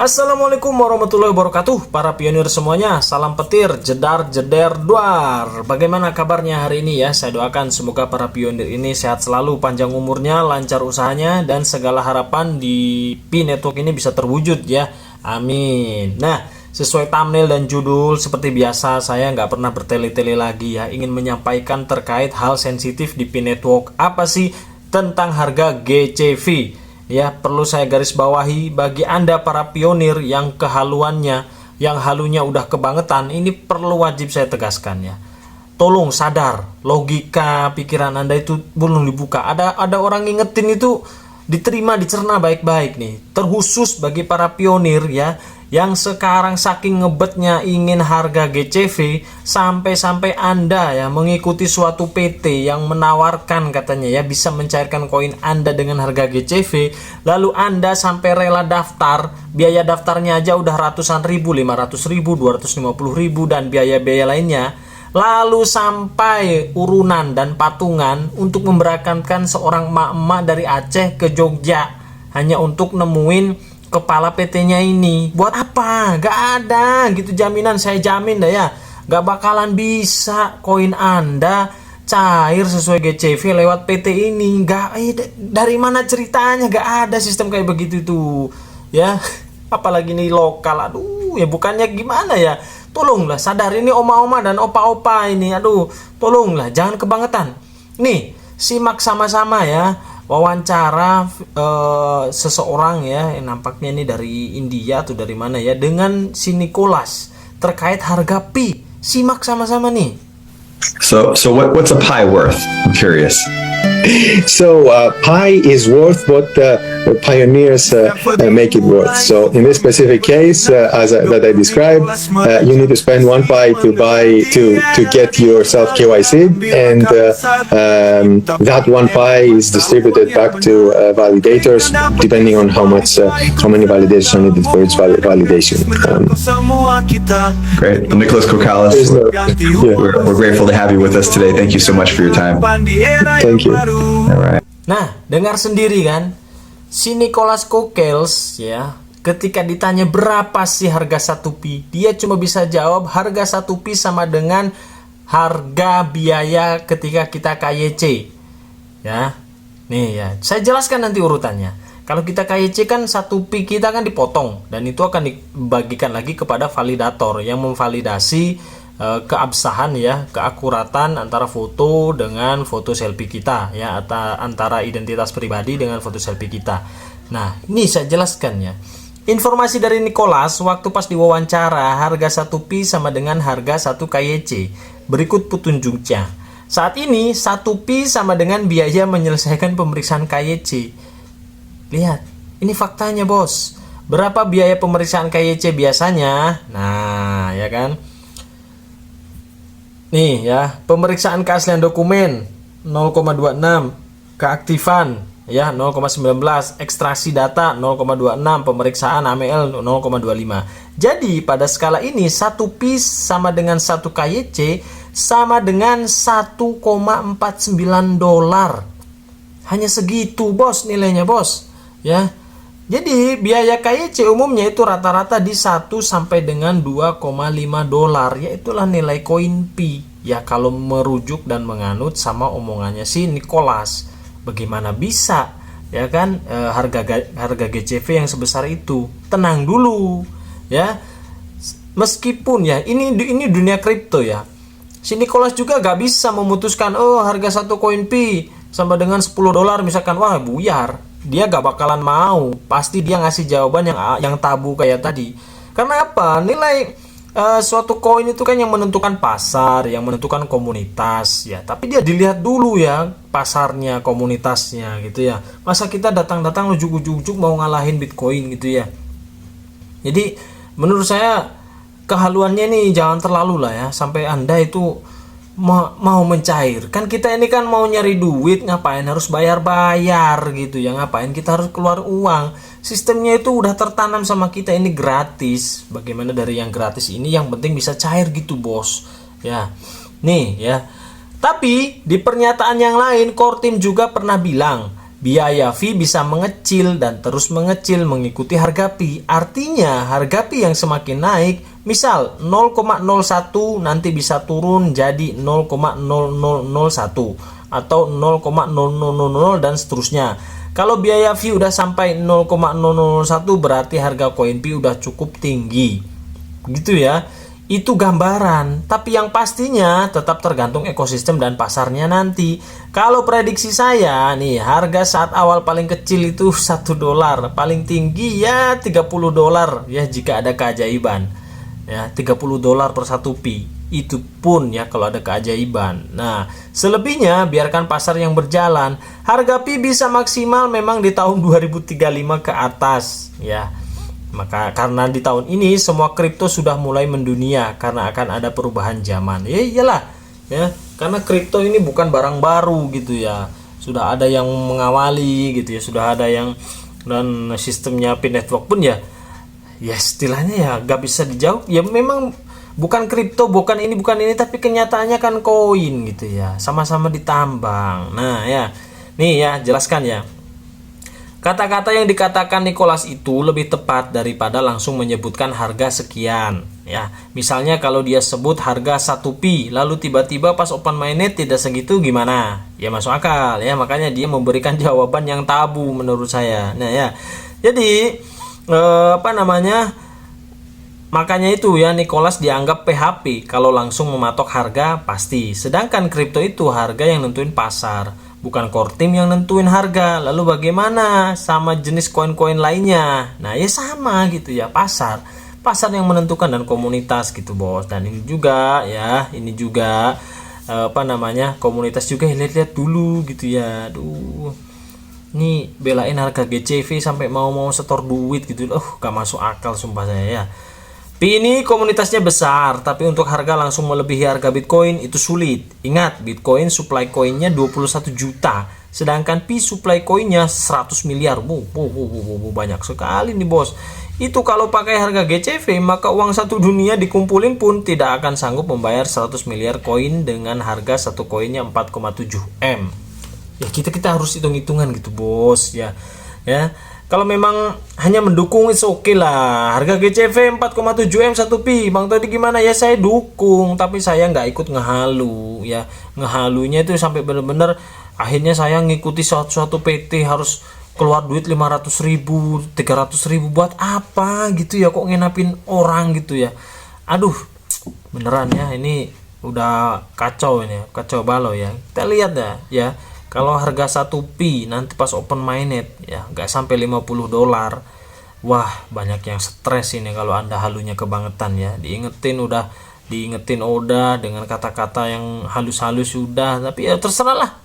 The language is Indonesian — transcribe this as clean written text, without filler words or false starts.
Assalamualaikum warahmatullahi wabarakatuh. Para pionir semuanya, salam petir, jedar, jeder, duar. Bagaimana kabarnya hari ini ya? Saya doakan semoga para pionir ini sehat selalu, panjang umurnya, lancar usahanya, dan segala harapan di Pi Network ini bisa terwujud ya. Amin. Nah, sesuai thumbnail dan judul, seperti biasa saya nggak pernah bertele-tele lagi ya, ingin menyampaikan terkait hal sensitif di Pi Network. Apa sih tentang harga GCV? Ya, perlu saya garis bawahi bagi Anda para pionir yang kehaluannya, yang halunya udah kebangetan, ini perlu wajib saya tegaskan ya. Tolong sadar, logika pikiran Anda itu belum dibuka. Ada orang ngingetin itu diterima, dicerna baik-baik nih. Terkhusus bagi para pionir ya, yang sekarang saking ngebetnya ingin harga GCV, sampai-sampai Anda ya mengikuti suatu PT yang menawarkan katanya ya bisa mencairkan koin Anda dengan harga GCV, lalu Anda sampai rela daftar, biaya daftarnya aja udah ratusan ribu, 500 ribu, 250 ribu, dan biaya-biaya lainnya, lalu sampai urunan dan patungan untuk memberangkatkan seorang emak-emak dari Aceh ke Jogja hanya untuk nemuin kepala PT-nya ini. Buat apa? Gak ada gitu jaminan, saya jamin dah ya, gak bakalan bisa koin Anda cair sesuai GCV lewat PT ini. Gak, dari mana ceritanya? Gak ada sistem kayak begitu tuh ya. Apalagi nih lokal, aduh ya, bukannya gimana ya. Tolonglah sadar, ini oma-oma dan opa-opa ini, aduh tolonglah jangan kebangetan. Nih simak sama-sama ya wawancara seseorang ya, yang nampaknya ini dari India atau dari mana ya, dengan si Nicholas terkait harga Pi. Simak sama-sama nih. So what's a pi worth? I'm curious. So pi is worth what pioneers make it worth. So in this specific case, that I described, you need to spend 1 pi to get yourself KYC, and that 1 pi is distributed back to validators depending on how many validations are needed for its validation. Great. Well, Nicholas Kokalis, we're grateful to have you with us today. Thank you so much for your time. Thank you. Alright. Nah, dengar sendiri kan, si Nicholas Kokalis ya, ketika ditanya berapa sih harga 1 Pi, dia cuma bisa jawab harga 1 Pi sama dengan harga biaya ketika kita KYC ya. Nih ya, saya jelaskan nanti urutannya. Kalau kita KYC kan 1 Pi kita kan dipotong, dan itu akan dibagikan lagi kepada validator yang memvalidasi keabsahan ya, keakuratan antara foto dengan foto selfie kita ya, antara identitas pribadi dengan foto selfie kita. Nah, ini saya jelaskan ya. Informasi dari Nicholas waktu pas diwawancara, harga 1 Pi sama dengan harga 1 KYC. Berikut petunjuknya. Saat ini 1 Pi sama dengan biaya menyelesaikan pemeriksaan KYC. Lihat, ini faktanya bos. Berapa biaya pemeriksaan KYC biasanya? Nah, ya kan. Nih ya, pemeriksaan keaslian dokumen 0,26, keaktifan ya 0,19, ekstraksi data 0,26, pemeriksaan AML 0,25. Jadi pada skala ini 1 Pi sama dengan 1 KYC sama dengan 1,49 dolar. Hanya segitu bos nilainya bos ya. Jadi biaya KYC umumnya itu rata-rata di 1 sampai dengan 2,5 dolar, yaitulah nilai koin Pi. Ya kalau merujuk dan menganut sama omongannya si Nicholas. Bagaimana bisa ya kan harga GCV yang sebesar itu? Tenang dulu ya. Meskipun ya ini dunia kripto ya. Si Nicholas juga gak bisa memutuskan harga 1 koin Pi sama dengan 10 dolar misalkan, wah buyar. Dia gak bakalan mau, pasti dia ngasih jawaban yang tabu kayak tadi. Karena apa? Nilai suatu koin itu kan yang menentukan pasar, yang menentukan komunitas ya. Tapi dia dilihat dulu ya pasarnya, komunitasnya gitu ya. Masa kita datang-datang ujuk-ujuk mau ngalahin Bitcoin gitu ya. Jadi menurut saya kehaluannya nih jangan terlalu lah ya, sampai Anda itu mau mencair. Kan kita ini kan mau nyari duit, ngapain harus bayar-bayar gitu ya, ngapain kita harus keluar uang. Sistemnya itu udah tertanam sama kita, ini gratis. Bagaimana dari yang gratis ini yang penting bisa cair gitu bos ya. Nih ya. Tapi di pernyataan yang lain, Core Team juga pernah bilang biaya fee bisa mengecil dan terus mengecil mengikuti harga pi. Artinya harga pi yang semakin naik, misal 0,01 nanti bisa turun jadi 0,0001 atau 0,0000 dan seterusnya. Kalau biaya fee udah sampai 0,001 berarti harga koin pi udah cukup tinggi. Gitu ya. Itu gambaran, tapi yang pastinya tetap tergantung ekosistem dan pasarnya nanti. Kalau prediksi saya nih, harga saat awal paling kecil itu $1, paling tinggi ya $30 ya jika ada keajaiban. Ya, $30 per 1 pi. Itu pun ya kalau ada keajaiban. Nah, selebihnya biarkan pasar yang berjalan. Harga pi bisa maksimal memang di tahun 2035 ke atas ya. Maka karena di tahun ini semua kripto sudah mulai mendunia karena akan ada perubahan zaman. Ya iyalah ya, karena kripto ini bukan barang baru gitu ya. Sudah ada yang mengawali gitu ya, sudah ada yang, dan sistemnya Pi Network pun ya istilahnya ya gak bisa dijawab. Ya memang bukan kripto, bukan ini tapi kenyataannya kan koin gitu ya. Sama-sama ditambang. Nah ya, nih ya jelaskan ya. Kata-kata yang dikatakan Nicholas itu lebih tepat daripada langsung menyebutkan harga sekian ya. Misalnya kalau dia sebut harga 1 pi lalu tiba-tiba pas open mainnet tidak segitu gimana? Ya masuk akal ya, makanya dia memberikan jawaban yang tabu menurut saya. Nah ya. Jadi makanya itu ya Nicholas dianggap PHP kalau langsung mematok harga pasti. Sedangkan kripto itu harga yang nentuin pasar. Bukan core team yang nentuin harga. Lalu bagaimana sama jenis koin-koin lainnya? Nah ya sama gitu ya, pasar yang menentukan dan komunitas gitu bos. Dan ini juga ya, komunitas juga lihat-lihat dulu gitu ya. Aduh, ini belain harga GCV sampai mau setor duit gitu. Gak masuk akal sumpah saya ya. Pi ini komunitasnya besar, tapi untuk harga langsung melebihi harga Bitcoin itu sulit. Ingat, Bitcoin supply koinnya 21 juta, sedangkan Pi supply koinnya 100 miliar. Banyak sekali nih bos. Itu kalau pakai harga GCV, maka uang satu dunia dikumpulin pun tidak akan sanggup membayar 100 miliar koin dengan harga satu koinnya 4,7 M. Ya kita harus hitung-hitungan gitu bos ya. Ya. Kalau memang hanya mendukung it's okay lah. Harga GCV 4,7 M 1 pi. Bang Todi gimana ya? Saya dukung, tapi saya nggak ikut ngehalu ya. Ngehalunya itu sampai bener-bener akhirnya saya ngikuti suatu PT harus keluar duit 500.000, 300.000 buat apa gitu ya? Kok ngenapin orang gitu ya? Aduh, beneran ya ini udah kacau ini, kacau balau ya. Kita lihat ya. Kalau harga 1 pi nanti pas open mainnet ya nggak sampai $50. Wah, banyak yang stres ini kalau Anda halunya kebangetan ya. Diingetin udah dengan kata-kata yang halus-halus sudah, tapi ya terserah lah.